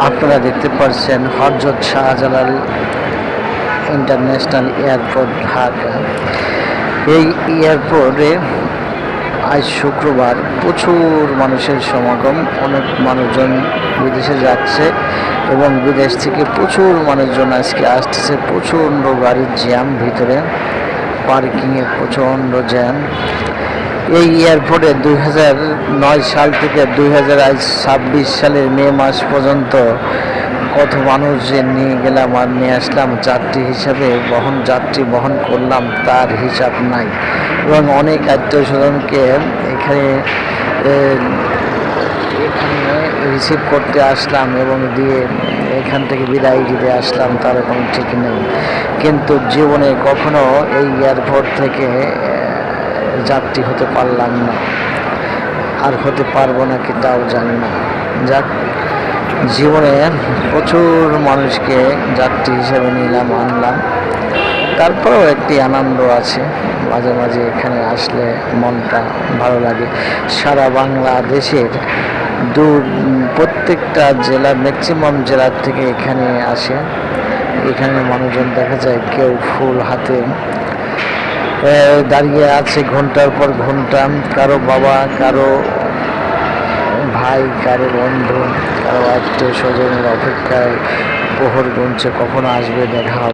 আপনারা দেখতে পাচ্ছেন হযরত শাহজালাল ইন্টারন্যাশনাল এয়ারপোর্ট ঢাকা। এই এয়ারপোর্টে আজ শুক্রবার প্রচুর মানুষের সমাগম। অনেক মানুষজন বিদেশে যাচ্ছে এবং বিদেশ থেকে প্রচুর মানুষজন আজকে আসতেছে। প্রচণ্ড গাড়ির জ্যাম, ভিতরে পার্কিংয়ে প্রচণ্ড জ্যাম। এই এয়ারপোর্টে 2009 সাল থেকে 2026 সালের মে মাস পর্যন্ত কত মানুষ যে নিয়ে গেলাম আর নিয়ে আসলাম, যাত্রী হিসাবে যাত্রী বহন করলাম তার হিসাব নাই। এবং অনেক আত্মীয় স্বজনকে এখানে রিসিভ করতে আসলাম এবং দিয়ে এখান থেকে বিদায় দিতে আসলাম, তার কোনো ঠিক নেই। কিন্তু জীবনে কখনো এই এয়ারপোর্ট থেকে যাত্রী হতে পারলাম না, আর হতে পারবো নাকি তাও জানি না। যাক, জীবনে প্রচুর মানুষকে যাত্রী হিসেবে নিলাম, আনলাম। তারপরেও একটি আনন্দ আছে, মাঝে মাঝে এখানে আসলে মনটা ভালো লাগে। সারা বাংলাদেশের প্রত্যেকটা জেলার ম্যাক্সিমাম জেলার থেকে এখানে আসে। এখানে মানুষজন দেখা যায় কেউ ফুল হাতে দাঁড়িয়ে আছে ঘন্টার পর ঘন্টা, কারো বাবা, কারো ভাই, কারো বন্ধু, কারো আত্মীয় স্বজনের অপেক্ষায় প্রহর গুনছে কখন আসবে, দেখা হবে।